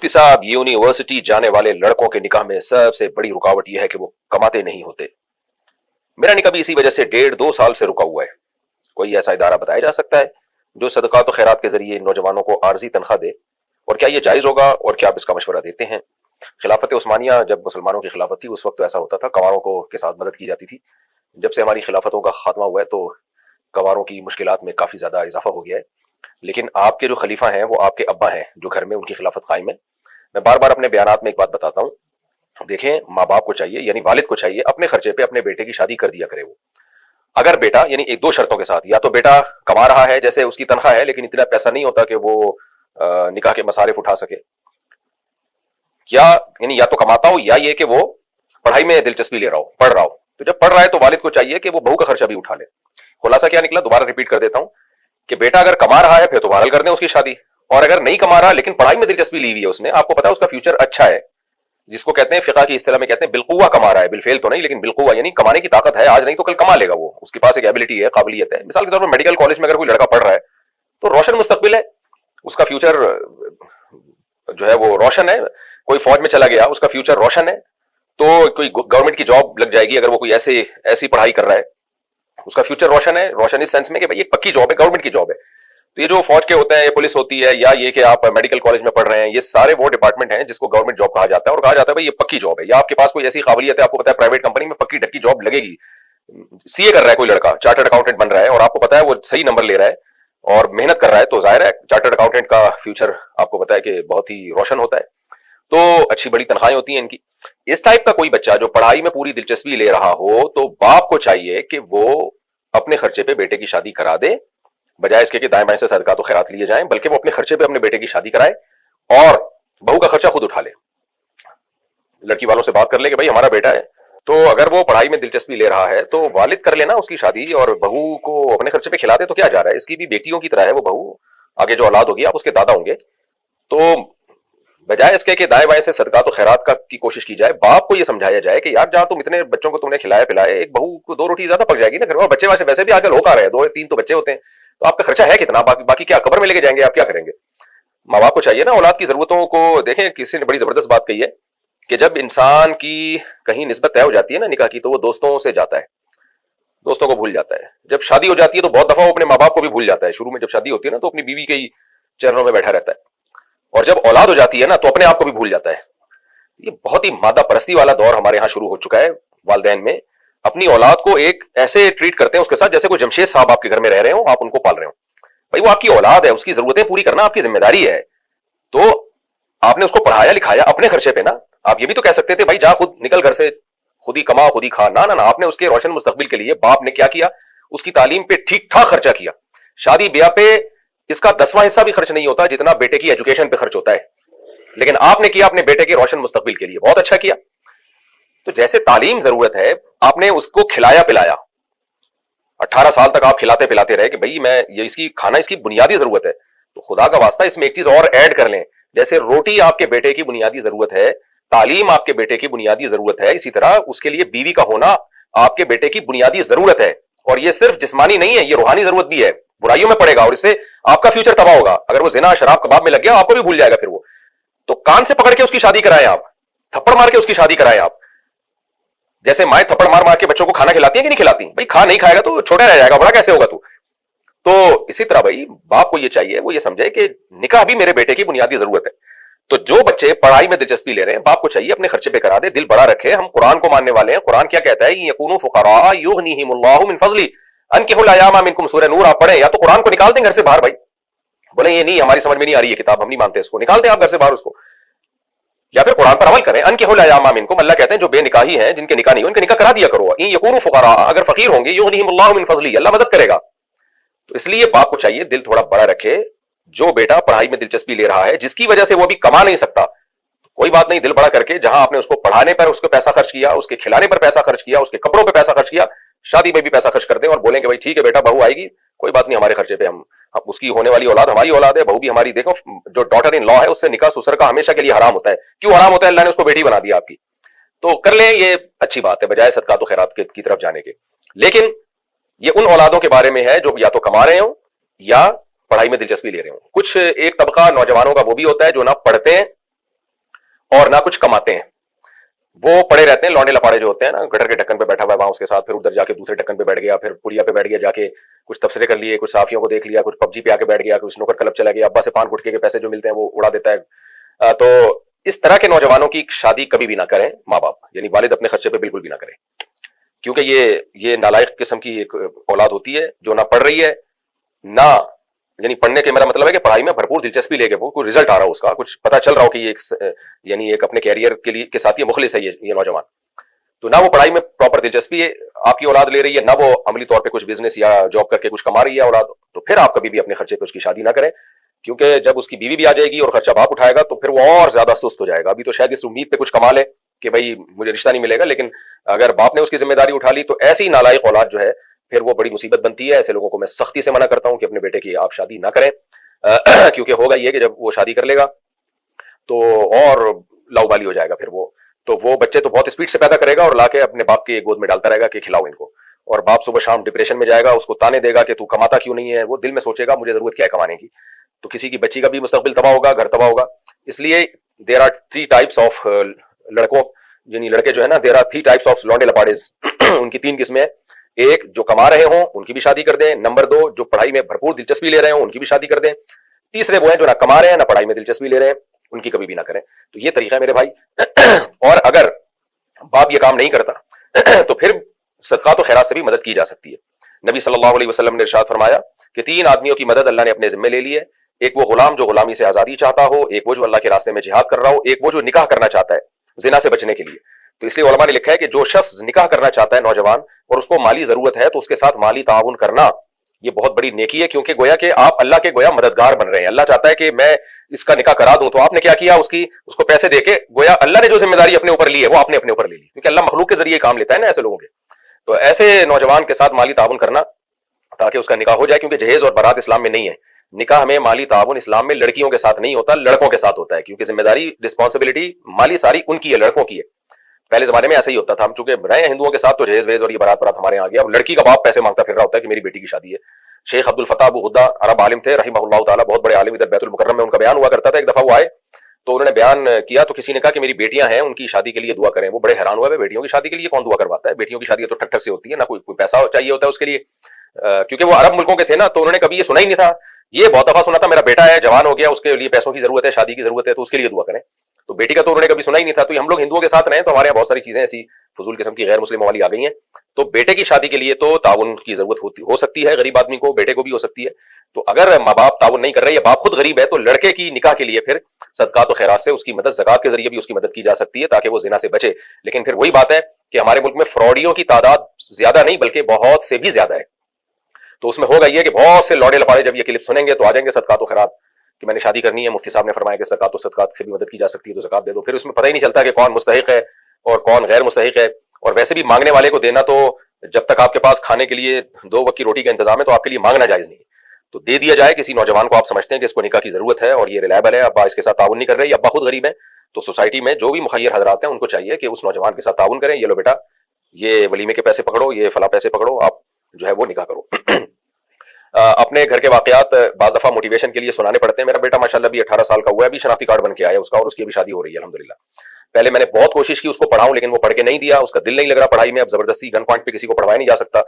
मुफ्ती साहब, यूनिवर्सिटी जाने वाले लड़कों के निकाह में सबसे बड़ी रुकावट यह है कि वो कमाते नहीं होते। मेरा निकाह भी इसी वजह से 1.5-2 साल से रुका हुआ है। कोई ऐसा इदारा बताया जा सकता है जो सदकात और खैरात के जरिए नौजवानों को आर्जी तनख्वाह दे, और क्या ये जायज़ होगा और क्या आप इसका मशवरा देते हैं? खिलाफत उस्मानिया जब मुसलमानों की खिलाफत थी उस वक्त तो ऐसा होता था, कवारों को के साथ मदद की जाती थी। जब से हमारी खिलाफतों का खात्मा हुआ है तो कवारों की मुश्किलात में काफ़ी ज़्यादा इजाफा हो गया है। लेकिन आपके जो खलीफा हैं वो आपके अब्बा हैं जो घर में उनकी खिलाफत कायम है। मैं बार बार अपने बयानात में एक बात बताता हूँ, देखें माँ बाप को चाहिए यानी वालिद को चाहिए अपने खर्चे पे अपने बेटे की शादी कर दिया करे वो। अगर बेटा यानी एक दो शर्तों के साथ, या तो बेटा कमा रहा है जैसे उसकी तनख्वाह है लेकिन इतना पैसा नहीं होता कि वो निकाह के मसारिफ उठा सके, यानी या तो कमाता हो या ये कि वो पढ़ाई में दिलचस्पी ले रहा हो, पढ़ रहा हो। तो जब पढ़ रहा है तो वालिद को चाहिए कि वो बहू का खर्चा भी उठा ले। खुलासा क्या निकला, दोबारा रिपीट कर देता हूं कि बेटा अगर कमा रहा है फिर तो बहरहाल कर दें उसकी शादी, और अगर नहीं कमा रहा लेकिन पढ़ाई में दिलचस्पी ली हुई है उसने, आपको पता है उसका फ्यूचर अच्छा है, जिसको कहते हैं फिका की इस्तिलाह में कहते हैं बिलकुवा कमा रहा है, बिलफेल तो नहीं लेकिन बिलकुवा, यानी कमाने की ताकत है, आज नहीं तो कल कमा लेगा वो, उसके पास एक एबिलिटी है, काबिलियत है। मिसाल के तौर पर मेडिकल कॉलेज में अगर कोई लड़का पढ़ रहा है तो रोशन मुस्तकबिल है, उसका फ्यूचर जो है वो रोशन है। कोई फौज में चला गया उसका फ्यूचर रोशन है। तो कोई गवर्नमेंट की जॉब लग जाएगी अगर वो कोई ऐसी पढ़ाई कर रहा है, उसका फ्यूचर रोशन है। रोशन इस सेंस में कि भाई ये पक्की जॉब है, गवर्नमेंट की जॉब है। तो ये जो फौज के होते हैं, ये पुलिस होती है, या ये कि आप मेडिकल कॉलेज में पढ़ रहे हैं, ये सारे वो डिपार्टमेंट हैं जिसको गवर्नमेंट जॉब कहा जाता है, और कहा जाता है भाई ये पक्की जॉब है, या आपके पास कोई ऐसी काबिलियत है, आपको पता है प्राइवेट कंपनी में पक्की ढक्की जॉब लगेगी। सीए कर रहा है कोई लड़का, चार्टर्ड अकाउंटेंट बन रहा है, और आपको पता है वो सही नंबर ले रहा है और मेहनत कर रहा है, तो जाहिर है चार्टर्ड अकाउंटेंट का फ्यूचर आपको पता है कि बहुत ही रोशन होता है, तो अच्छी बड़ी तनख्वाहें होती हैं इनकी। इस टाइप का कोई बच्चा जो पढ़ाई में पूरी दिलचस्पी ले रहा हो, तो बाप को चाहिए कि वो अपने खर्चे पे बेटे की शादी करा दे, बजाय इसके कि दाएं बाएं से सदका तो खैरात लिए जाएं, बल्कि वो अपने खर्चे पे अपने बेटे की शादी कराए और बहू का खर्चा खुद उठा ले। लड़की वालों से बात कर ले कि भाई हमारा बेटा है, तो अगर वो पढ़ाई में दिलचस्पी ले रहा है तो वालिद कर लेना उसकी शादी, और बहू को अपने खर्चे पे खिला दे, तो क्या जा रहा है, इसकी भी बेटियों की तरह है वो बहू, आगे जो औलाद होगी आप उसके दादा होंगे। तो बजाय इसके कि दाएं बाएं से सदका तो खैरात का की कोशिश की जाए, बाप को ये समझाया जाए कि यार जहां तुम इतने बच्चों को तुमने खिलाया पिलाए, एक बहू को 2 रोटी ज्यादा पक जाएगी ना घर में, बच्चे वैसे भी आजकल होकर रहे हैं, 2-3 तो बच्चे होते हैं, तो आपका खर्चा है कितना, बाकी क्या कब्र में लेके जाएंगे, आप क्या करेंगे? माँ बाप को चाहिए ना औलाद की जरूरतों को। देखें किसी ने बड़ी जबरदस्त बात कही है कि जब इंसान की कहीं निस्बत तय हो जाती है ना निकाह की, तो वो दोस्तों से जाता है, दोस्तों को भूल जाता है। जब शादी हो जाती है तो बहुत दफा वो अपने माँ बाप को भी भूल जाता है। शुरू में जब शादी होती है ना तो अपनी बीवी के ही चरणों में बैठा रहता है, और जब औलाद हो जाती है ना तो अपने आप को भी भूल जाता है। ये बहुत ही मादा परस्ती वाला दौर हमारे यहाँ शुरू हो चुका है। वालिदैन में अपनी औलाद को एक ऐसे ट्रीट करते हैं उसके साथ जैसे कोई जमशेद साहब आपके घर में रह रहे हो, आप उनको पाल रहे हो। भाई वो आपकी औलाद है, उसकी जरूरतें पूरी करना आपकी जिम्मेदारी है। तो आपने उसको पढ़ाया लिखाया अपने खर्चे पे ना, आप ये भी तो कह सकते थे भाई जा खुद निकल घर से, खुद ही कमा खुद ही खा। ना ना ना, आपने उसके रोशन मुस्तकबिल के लिए बाप ने क्या किया, उसकी तालीम पे ठीक ठाक खर्चा किया। शादी ब्याह पे इसका 10वां हिस्सा भी खर्च नहीं होता जितना बेटे की एजुकेशन पे खर्च होता है, लेकिन आपने किया अपने बेटे के रोशन मुस्तकबिल के लिए, बहुत अच्छा किया। तो जैसे तालीम जरूरत है, आपने उसको खिलाया पिलाया, 18 साल तक आप खिलाते पिलाते रहे कि भाई मैं ये इसकी खाना इसकी बुनियादी जरूरत है, तो खुदा का वास्ता इसमें एक चीज और ऐड कर लें, जैसे रोटी आपके बेटे की बुनियादी जरूरत है, तालीम आपके बेटे की बुनियादी जरूरत है, इसी तरह उसके लिए बीवी का होना आपके बेटे की बुनियादी जरूरत है। और ये सिर्फ जिस्मानी नहीं है, ये रूहानी जरूरत भी है। बुराइयों में पड़ेगा और इससे आपका फ्यूचर तबाह होगा। अगर वो जिना शराब कबाब में लग गया आपको भी भूल जाएगा फिर वो। तो कान से पकड़ के उसकी शादी कराएं आप, थप्पड़ मार के उसकी शादी कराएं आप। जैसे माए थप्पड़ मार मार के बच्चों को खाना खिलाती है कि नहीं खिलाती, भाई खा नहीं खाएगा तो छोटा रह जाएगा, बड़ा कैसे होगा तू। तो इसी तरह भाई बाप को ये चाहिए वो ये समझे कि निकाह भी मेरे बेटे की बुनियादी जरूरत है। तो जो बच्चे पढ़ाई में दिलचस्पी ले रहे हैं बाप को चाहिए अपने खर्चे पे करा दे, दिल बड़ा रखे। हम कुरान को मानने वाले हैं, कुरान क्या कहता है, यकूनु फुकरा युगनिहिमुल्लाहु मिन फज़ली अनकिहुल अयामा मिनकुम, सूरह नूर आप पढ़ें, या तो कुरान को निकाल दें घर से बाहर। भाई बोले ये नहीं हमारी समझ में नहीं आ रही है किताब, हम नहीं मानते इसको, निकाल दें आप घर से बाहर उसको, या फिर कुरान पर अमल करें। अनकिहुल अयामा मिनकुम, अल्लाह कहते हैं जो बेनिकाही हैं, जिनके निकाह नहीं हो, इनके निकाह करा दिया करो। यकूनु फुकरा, अगर फकीर होंगे, युगनिहिमुल्लाहु मिन फज़ली, अल्लाह मदद करेगा। तो इसलिए बाप को चाहिए दिल थोड़ा बड़ा रखे। जो बेटा पढ़ाई में दिलचस्पी ले रहा है जिसकी वजह से वो अभी कमा नहीं सकता, कोई बात नहीं, दिल बड़ा करके जहां आपने उसको पढ़ाने पर उसको पैसा खर्च किया, उसके खिलाने पर पैसा खर्च किया, उसके कपड़ों पर पैसा खर्च किया, शादी में भी पैसा खर्च कर दें और बोलेंगे भाई ठीक है बेटा बहू आएगी, कोई बात नहीं हमारे खर्चे पे, हम उसकी होने वाली औलाद हमारी औलाद है, बहू भी हमारी। देखो जो डॉटर इन लॉ है उससे निकाह ससुर का हमेशा के लिए हराम होता है। क्यों हराम होता है? अल्लाह ने उसको बेटी बना दिया आपकी। तो कर ले, ये अच्छी बात है बजाय सदका तो खैरात की तरफ जाने के। लेकिन ये उन औलादों के बारे में है जो या तो कमा रहे हो या पढ़ाई में दिलचस्पी ले रहे हो। कुछ एक तबका नौजवानों का वो भी होता है जो ना पढ़ते हैं और ना कुछ कमाते हैं। वो पड़े रहते हैं, लौंडे लपाड़े जो होते हैं ना, गटर के ढक्कन पे बैठा हुआ है वहां उसके साथ, फिर उधर जाके दूसरे ढक्कन पे बैठ गया, फिर पुड़िया पे बैठ गया जाके, कुछ तबसरे कर लिए, कुछ साफियों को देख लिया, कुछ पबजी पे आके बैठ गया, कुछ स्नूकर क्लब चला गया, अब्बा से पान गुटके के पैसे जो मिलते हैं वो उड़ा देता है। तो इस तरह के नौजवानों की शादी कभी भी ना करें माँ बाप, यानी वालिद अपने खर्चे पे बिल्कुल भी ना करें, क्योंकि ये नालायक किस्म की एक औलाद होती है जो ना पढ़ रही है ना, यानी पढ़ने के मेरा मतलब है कि पढ़ाई में भरपूर दिलचस्पी लेके वो कोई रिजल्ट आ रहा हो उसका, कुछ पता चल रहा हो कि ये यानी एक अपने कैरियर के लिए के साथ ये मुखलिस है ये नौजवान, तो ना वो पढ़ाई में प्रॉपर दिलचस्पी है आपकी औलाद ले रही है, ना वो अमली तौर पे कुछ बिजनेस या जॉब करके कुछ कमा रही है औलाद, तो फिर आप कभी भी अपने खर्चे पे उसकी शादी ना करें, क्योंकि जब उसकी बीवी भी आ जाएगी और खर्चा बाप उठाएगा तो फिर वो और ज्यादा सुस्त हो जाएगा। अभी तो शायद इस उम्मीद पे कुछ कमा ले कि भाई मुझे रिश्ता नहीं मिलेगा, लेकिन अगर बाप ने उसकी जिम्मेदारी उठा ली तो ऐसी नालायक औलाद जो है फिर वो बड़ी मुसीबत बनती है। ऐसे लोगों को मैं सख्ती से मना करता हूं कि अपने बेटे की आप शादी ना करें, क्योंकि होगा ये कि जब वो शादी कर लेगा तो और लाउबाली हो जाएगा फिर वो, तो वो बच्चे तो बहुत स्पीड से पैदा करेगा और लाके अपने बाप के गोद में डालता रहेगा कि खिलाओ इनको, और बाप सुबह शाम डिप्रेशन में जाएगा, उसको ताने देगा कि तू कमाता क्यों नहीं है, वो दिल में सोचेगा मुझे जरूरत क्या है कमाने की, तो किसी की बच्ची का भी मुस्तकबिल तबाह होगा, घर तबाह होगा। इसलिए देर आर 3 टाइप्स ऑफ लड़कों, यानी लड़के जो है ना, देर आर 3 टाइप्स ऑफ लॉन्डे लपाड़ेज उनकी 3 किस्में हैं। एक जो कमा रहे हों उनकी भी शादी कर दें, नंबर 2 जो पढ़ाई में भरपूर दिलचस्पी ले रहे हों उनकी भी शादी कर दें, तीसरे वो हैं जो ना कमा रहे हैं ना पढ़ाई में दिलचस्पी ले रहे हैं, उनकी कभी भी ना करें। तो ये तरीका है मेरे भाई। और अगर बाप ये काम नहीं करता तो फिर सदका तो खैरात से भी मदद की जा सकती है। नबी सल्लल्लाहु अलैहि वसल्लम ने इरशाद फरमाया कि 3 आदमियों की मदद अल्लाह ने अपने जिम्मे ले ली है, एक वो गुलाम जो गुलामी से आजादी चाहता हो, एक वो जो अल्लाह के रास्ते में जिहाद कर रहा हो, एक वो जो निकाह करना चाहता है जिना से बचने के लिए। तो इसलिए उलमा ने लिखा है कि जो शख्स निकाह करना चाहता है नौजवान और उसको माली जरूरत है तो उसके साथ माली ताउन करना ये बहुत बड़ी नेकी है, क्योंकि गोया कि आप अल्लाह के गोया मददगार बन रहे हैं। अल्लाह चाहता है कि मैं इसका निकाह करा दूं, तो आपने क्या किया, उसको पैसे देके गोया अल्लाह ने जो जिम्मेदारी अपने ऊपर ली है वो आपने अपने ऊपर ले ली, क्योंकि अल्लाह मखलूक के जरिए काम लेता है ना ऐसे लोगों के। तो ऐसे नौजवान के साथ माली ताउन करना ताकि उसका निकाह हो जाए, क्योंकि जहेज और बारात इस्लाम में नहीं है, निकाह में माली ताउन इस्लाम में लड़कियों के साथ नहीं होता, लड़कों के साथ होता है, क्योंकि जिम्मेदारी रिस्पॉन्सिबिलिटी माली सारी उनकी है, लड़कों की है। पहले जमाने में ऐसा ही होता था, हम चूंकि रहे हैं हिंदुओं के साथ तो जहेज वेज और ये बारात बारात हमारे यहाँ आ गया। अब लड़की का बाप पैसे मांगता फिर रहा होता है कि मेरी बेटी की शादी है। शेख अब्दुल फताह अबू गुद्दा अरब आलिम थे रहिमहुल्लाह ताला, बहुत बड़े आलिम, इधर बैतुल मुकर्रम में उनका बयान हुआ करता था। एक दफा वो आए तो उन्होंने बयान किया तो किसी ने कहा कि मेरी बेटियां हैं उनकी शादी के लिए दुआ करें। वो बड़े हैरान हुए, बेटियों की शादी के लिए कौन दुआ करवाता है, बेटियों की शादी तो ठक ठक से होती है ना, कोई पैसा चाहिए होता है उसके लिए, क्योंकि वो अरब मुल्कों के थे ना, तो उन्होंने कभी ये सुना ही नहीं था। ये बहुत दफा सुना था मेरा बेटा है जवान हो गया उसके लिए पैसों की जरूरत है, शादी की जरूरत है, तो उसके लिए दुआ करें, तो बेटी का तो उन्होंने कभी सुना ही नहीं था। तो हम लोग हिंदुओं के साथ रहे तो हमारे यहाँ बहुत सारी चीजें ऐसी फजूल किस्म की गैर मुस्लिमों वाली आ गई हैं। तो बेटे की शादी के लिए तो ताउन की जरूरत हो सकती है, गरीब आदमी को, बेटे को भी हो सकती है। तो अगर माँ बाप ताउन नहीं कर रहे या बाप खुद गरीब है तो लड़के की निकाह के लिए फिर सदका तो खैरात से उसकी मदद ज़कात के जरिए भी उसकी मदद की जा सकती है ताकि वो जिना से बचे। लेकिन फिर वही बात है कि हमारे मुल्क में फ्रॉडियों की तादाद ज्यादा नहीं बल्कि बहुत से भी ज्यादा है। तो उसमें होगा ये कि बहुत से लौड़े लपाड़े जब ये क्लिप सुनेंगे तो आ जाएंगे सदका तो खैरात कि मैंने शादी करनी है, मुफ्ती साहब ने फरमाया कि ज़कात तो सदकात से भी मदद की जा सकती है तो ज़कात दे दो। फिर उसमें पता ही नहीं चलता कि कौन मुस्तहिक है और कौन गैर मुस्तहिक है। और वैसे भी मांगने वाले को देना तो, जब तक आपके पास खाने के लिए 2 वक्त की रोटी का इंतजाम है तो आपके लिए मांगना जायज नहीं है। तो दे दिया जाए किसी नौजवान को आप समझते हैं कि इसको निकाह की जरूरत है और ये रिलायबल है, अब्बा इसके साथ ताउन नहीं कर रहे, अब्बा खुद गरीब है, तो सोसाइटी में जो भी मुखैर हजरात हैं उनको चाहिए कि उस नौजवान के साथ ताउन करें, ये लो बेटा ये वलीमे के पैसे पकड़ो, ये फला पैसे पकड़ो, आप जो है वो निकाह करो। अपने घर के वाकयात बाज़ दफ़ा मोटिवेशन के लिए सुनाने पड़ते हैं। मेरा बेटा माशाल्लाह भी 18 साल का हुआ है, अभी शनाख्ती कार्ड बन के आया उसका और उसकी भी शादी हो रही है अल्हम्दुलिल्लाह। पहले मैंने बहुत कोशिश की उसको पढ़ाऊं लेकिन वो पढ़ के नहीं दिया, उसका दिल नहीं लग रहा पढ़ाई में। अब जबरदस्ती गन पॉइंट पे किसी को पढ़वाया नहीं जा सकता,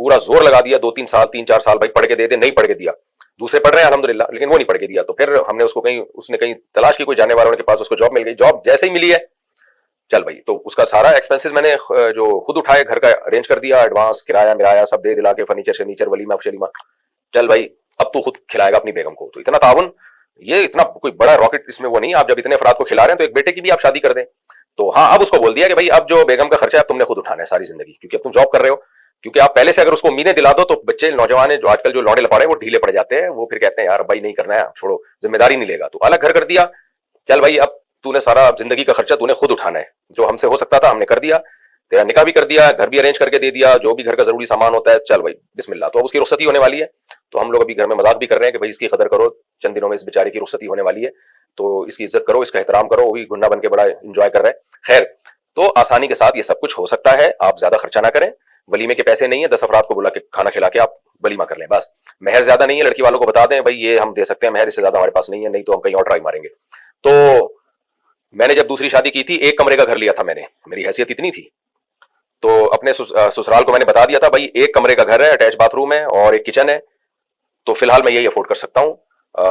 पूरा जोर लगा दिया 2-3 साल 3-4 साल भाई पढ़ के दे दे, नहीं पढ़ के दिया। दूसरे पढ़ रहे हैं अल्हम्दुलिल्लाह लेकिन वो नहीं पढ़ के दिया। तो फिर हमने उसको कहीं, उसने कहीं तलाश की, कोई जाने वालों के पास उसको जॉब मिल गई। जॉब जैसे ही मिली है चल भाई, तो उसका सारा एक्सपेंसेस मैंने जो खुद उठाए, घर का अरेंज कर दिया, एडवांस किराया मिराया सब दे दिला के, फर्नीचर शर्नीचर वलीमा शलीमा, चल भाई अब तू खुद खिलाएगा अपनी बेगम को। तो इतना ताउन, ये इतना कोई बड़ा रॉकेट इसमें वो नहीं। आप जब इतने अफराद को खिला रहे हैं तो एक बेटे की भी आप शादी कर दें। तो हाँ, अब उसको बोल दिया कि भाई अब जो बेगम का खर्चा है तुमने खुद उठाना है सारी जिंदगी, क्योंकि अब तुम जॉब कर रहे हो। क्योंकि आप पहले से अगर उसको उम्मीदें दिला दो तो बच्चे नौजवान है जो आजकल जो लौड़े लपाड़े वो ढीले पड़ जाते हैं, वो फिर कहते हैं यार भाई नहीं करना है, छोड़ो, जिम्मेदारी नहीं लेगा। तो अलग घर कर दिया, चल भाई अब तूने सारा जिंदगी का खर्चा तूने खुद उठाना है, जो हमसे हो सकता था हमने कर दिया, तेरा निकाह भी कर दिया, घर भी अरेंज करके दे दिया, जो भी घर का जरूरी सामान होता है, चल भाई बिस्मिल्लाह। तो अब उसकी रुखसती होने वाली है, तो हम लोग अभी घर में मजाक भी कर रहे हैं कि भाई इसकी कदर करो, चंद दिनों में इस बेचारे की रुखसती होने वाली है, तो इसकी इज्जत करो, इसका एहतराम करो। वो भी गुन्ना बन के बड़ा इंजॉय कर रहा है। खैर, तो आसानी के साथ ये सब कुछ हो सकता है, आप ज्यादा खर्चा ना करें। वलीमे के पैसे नहीं है, 10 अफराद को बुला के खाना खिला के आप वलीमा कर लें बस। मेहर ज्यादा नहीं है, लड़की वालों को बता दें भाई ये हम दे सकते हैं मेहर, इससे ज्यादा हमारे पास नहीं है, नहीं तो हम कहीं और ट्राई मारेंगे। तो میں نے جب دوسری شادی کی تھی 1 کمرے کا گھر لیا تھا میں نے, میری حیثیت اتنی تھی, تو اپنے سسرال کو میں نے بتا دیا تھا بھائی 1 کمرے کا گھر ہے, اٹیچ باتھ روم ہے اور ایک کچن ہے, تو فی الحال میں یہی افورڈ کر سکتا ہوں,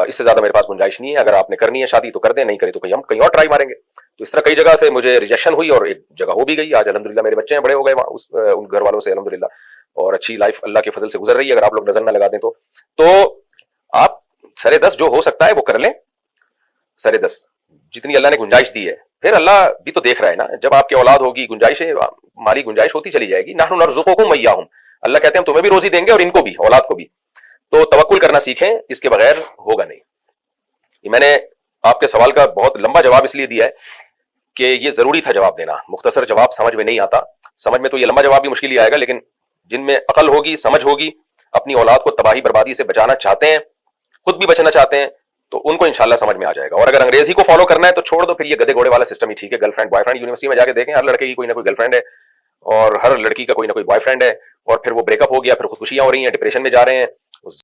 اس سے زیادہ میرے پاس گنجائش نہیں ہے, اگر آپ نے کرنی ہے شادی تو کر دیں, نہیں کری تو ہم کہیں اور ٹرائی ماریں گے. تو اس طرح کئی جگہ سے مجھے ریجیکشن ہوئی اور ایک جگہ ہو بھی گئی. آج الحمدللہ میرے بچے ہیں, بڑے ہو گئے ان گھر والوں سے الحمدللہ, اور اچھی لائف اللہ کے فضل سے گزر رہی ہے اگر آپ لوگ نظر نہ لگا دیں تو آپ سرے 10 جو ہو سکتا ہے وہ کر لیں, سرے 10 جتنی اللہ نے گنجائش دی ہے. پھر اللہ بھی تو دیکھ رہا ہے نا, جب آپ کی اولاد ہوگی, گنجائشیں مالی گنجائش ہوتی چلی جائے گی. نحن نرزقکم وایاہم, اللہ کہتے ہیں ہم تمہیں بھی روزی دیں گے اور ان کو بھی, اولاد کو بھی. تو توکل کرنا سیکھیں, اس کے بغیر ہوگا نہیں. یہ میں نے آپ کے سوال کا بہت لمبا جواب اس لیے دیا ہے کہ یہ ضروری تھا جواب دینا, مختصر جواب سمجھ میں نہیں آتا, سمجھ میں تو یہ لمبا جواب بھی مشکل ہی آئے گا, لیکن جن میں عقل ہوگی, سمجھ ہوگی, اپنی اولاد کو تباہی بربادی سے بچانا چاہتے ہیں, خود بھی بچنا چاہتے ہیں, تو ان کو انشاءاللہ سمجھ میں آ جائے گا. اور اگر انگریزی کو فالو کرنا ہے تو چھوڑ دو, پھر یہ گدے گھوڑے والا سسٹم ہی ٹھیک ہے. Girl friend boy friend, university میں جا کے دیکھیں, ہر لڑکے کی کوئی نہ کوئی گرل فرینڈ ہے اور ہر لڑکی کا کوئی نہ کوئی بوائے فرینڈ ہے, اور پھر وہ بریک اپ ہو گیا, پھر خودکشیاں ہو رہی ہیں, ڈپریشن میں جا رہے ہیں,